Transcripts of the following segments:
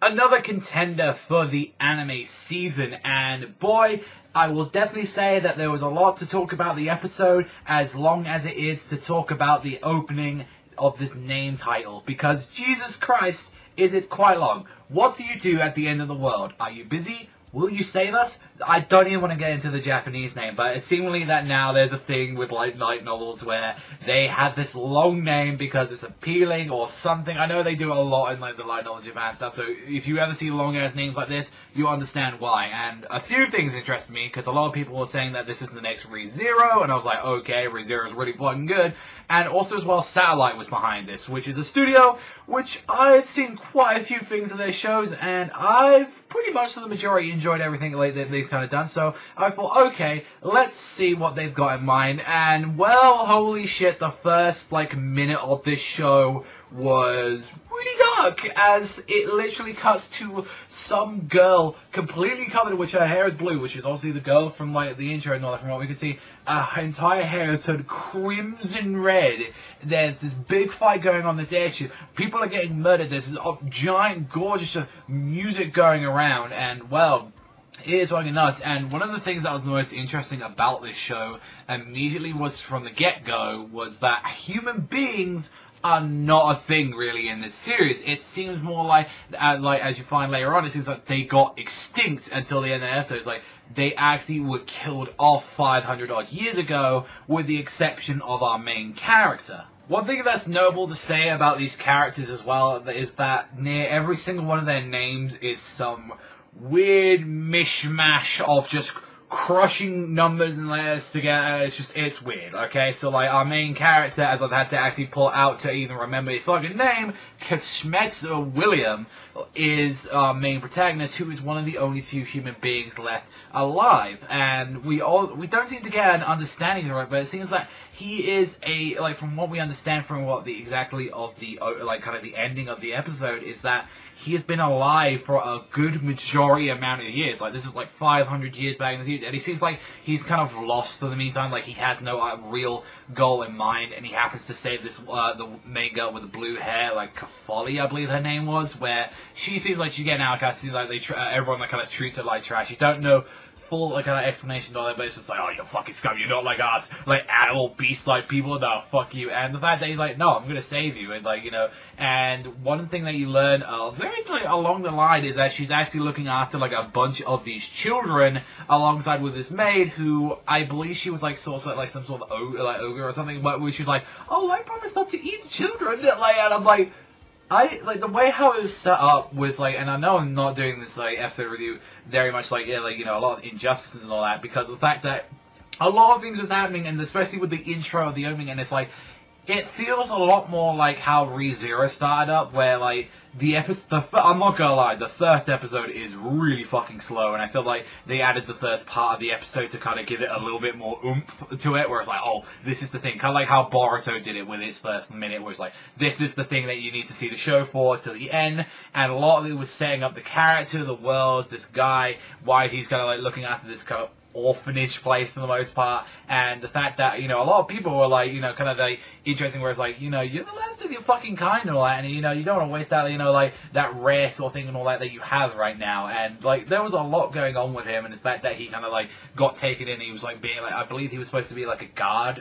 another contender for the anime season, and boy, I will definitely say that there was a lot to talk about the episode, as long as it is to talk about the opening of this name title, because Jesus Christ, is it quite long. What do you do at the end of the world? Are you busy? Will you save us? I don't even want to get into the Japanese name, but it's seemingly that now there's a thing with like light novels where they have this long name because it's appealing or something. I know they do it a lot in like the light novel Japan stuff, so if you ever see long ass names like this, you understand why. And a few things interest me, because a lot of people were saying that this is the next ReZero, and I was like, okay, ReZero is really fucking good. And also as well, Satellite was behind this, which is a studio which I've seen quite a few things of their shows, and I've pretty much to the majority enjoyed everything like that they've kind of done. So I thought, okay, let's see what they've got in mind. And well, holy shit, the first like minute of this show was really dark, as it literally cuts to some girl completely covered, which her hair is blue, which is obviously the girl from like the intro and all that. From what we can see, her entire hair is turned crimson red. There's this big fight going on this airship. People are getting murdered. There's this giant, gorgeous music going around, and well, it is fucking nuts. And one of the things that was the most interesting about this show immediately was from the get-go was that human beings are not a thing really in this series. It seems more like as you find later on, it seems like they got extinct until the end of the episode. It's like they actually were killed off 500 odd years ago, with the exception of our main character. One thing that's notable to say about these characters as well is that near every single one of their names is some weird mishmash of just crushing numbers and letters together. It's weird, okay? So, like, our main character, as I've had to actually pull out to even remember his fucking name, Kasmetsa William, is our main protagonist, who is one of the only few human beings left alive. And we don't seem to get an understanding of it, but it seems like he is like, from what we understand from what the kind of the ending of the episode is, that he has been alive for a good majority amount of years. Like, this is like 500 years back in the future, and he seems like he's kind of lost in the meantime. Like, he has no real goal in mind, and he happens to save this the main girl with the blue hair, like Kafali, I believe her name was, where she seems like she's getting outcast. Seems like everyone kind of treats her like trash. You don't know full kind of explanation on it, but it's just like, oh, you fucking scum, you're not like us, like animal beast like people, no, fuck you. And the fact that he's like, no, I'm gonna save you, and like, you know, and one thing that you learn very like, along the line is that she's actually looking after like a bunch of these children alongside with this maid, who I believe she was like sort of like some sort of ogre or something, but where she was like, oh, I promised not to eat children, like, and I'm like, the way how it was set up was like, and I know I'm not doing this like episode review very much like, yeah, like, you know, a lot of injustice and all that, because of the fact that a lot of things was happening, and especially with the intro of the opening, and it's like, it feels a lot more like how ReZero started up, where like the episode, I'm not gonna lie, the first episode is really fucking slow, and I feel like they added the first part of the episode to kind of give it a little bit more oomph to it, where it's like, oh, this is the thing, kind of like how Boruto did it with its first minute, where it's like, this is the thing that you need to see the show for to the end, and a lot of it was setting up the character, the worlds, this guy, why he's kind of like looking after this kind of orphanage place for the most part, and the fact that, you know, a lot of people were like, you know, kind of like interesting, where it's like, you know, you're the last of your fucking kind and all that, and you know, you don't want to waste that, you know, like that rare sort of thing and all that you have right now. And like there was a lot going on with him, and it's that he kind of like got taken in. He was like being like, I believe he was supposed to be like a guard,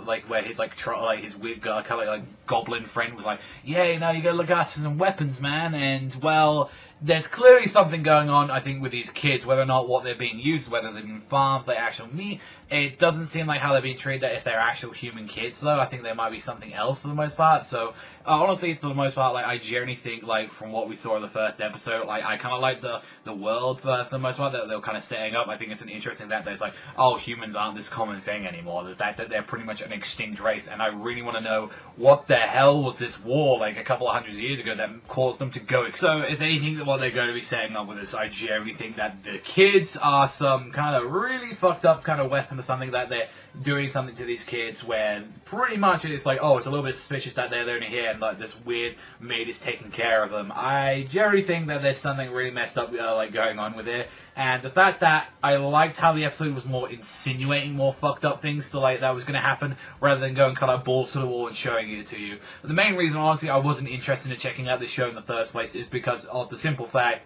like where his like his weird kind of like goblin friend was like, yeah, you know, you gotta look after some weapons, man. And well, there's clearly something going on, I think, with these kids, whether or not what they're being used, whether they've been farmed, they're actual meat. It doesn't seem like how they're being treated if they're actual human kids, though. I think there might be something else for the most part. So, honestly, for the most part, like, I generally think, like, from what we saw in the first episode, like, I kind of like the world for the most part that they were kind of setting up. I think it's an interesting that there's like, oh, humans aren't this common thing anymore. The fact that they're pretty much an extinct race, and I really want to know what the hell was this war, like, a couple of hundred years ago that caused them to go. So, if anything, what they're going to be setting up with this, I generally think that the kids are some kind of really fucked up kind of weapon or something that they're doing something to these kids where pretty much it's like, oh, it's a little bit suspicious that they're only here and like this weird maid is taking care of them. I generally think that there's something really messed up like going on with it, and the fact that I liked how the episode was more insinuating more fucked up things to like that was going to happen rather than going kind of balls to the wall and showing it to you. But the main reason honestly I wasn't interested in checking out this show in the first place is because of the simple fact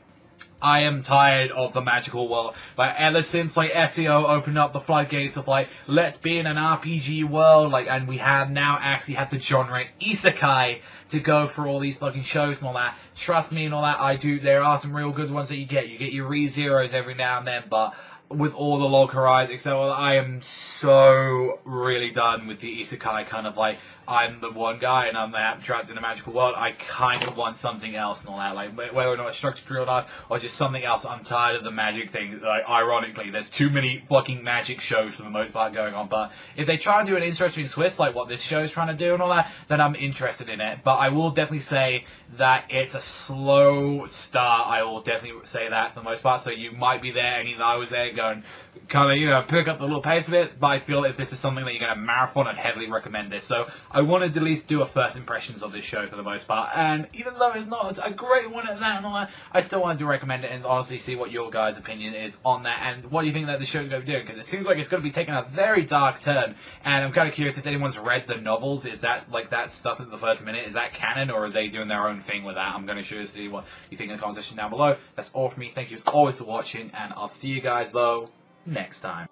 I am tired of the magical world. Like, ever since, like, SEO opened up the floodgates of, like, let's be in an RPG world, like, and we have now actually had the genre isekai to go for all these fucking shows and all that. Trust me and all that, there are some real good ones that you get. You get your ReZeros every now and then, but with all the log horizons, etc., I am so really done with the isekai kind of like, I'm the one guy and I'm trapped in a magical world. I kind of want something else and all that, like whether or not it's structured real life or just something else. I'm tired of the magic thing. Like, ironically, there's too many fucking magic shows for the most part going on. But if they try and do an interesting twist like what this show is trying to do and all that, then I'm interested in it. But I will definitely say that it's a slow start. I will definitely say that for the most part. So you might be there, and even I was there going, kind of, you know, pick up the little pace of it. But I feel if this is something that you're going to marathon, I'd heavily recommend this. So I wanted to at least do a first impressions of this show for the most part, and even though it's not a great one at that and all that, I still wanted to recommend it and honestly see what your guys' opinion is on that, and what do you think that the show is going to be doing, because it seems like it's going to be taking a very dark turn, and I'm kind of curious if anyone's read the novels. Is that, like, that stuff in the first minute, is that canon, or are they doing their own thing with that? I'm going to curious to see what you think in the comment section down below. That's all from me. Thank you as always for watching, and I'll see you guys, though, next time.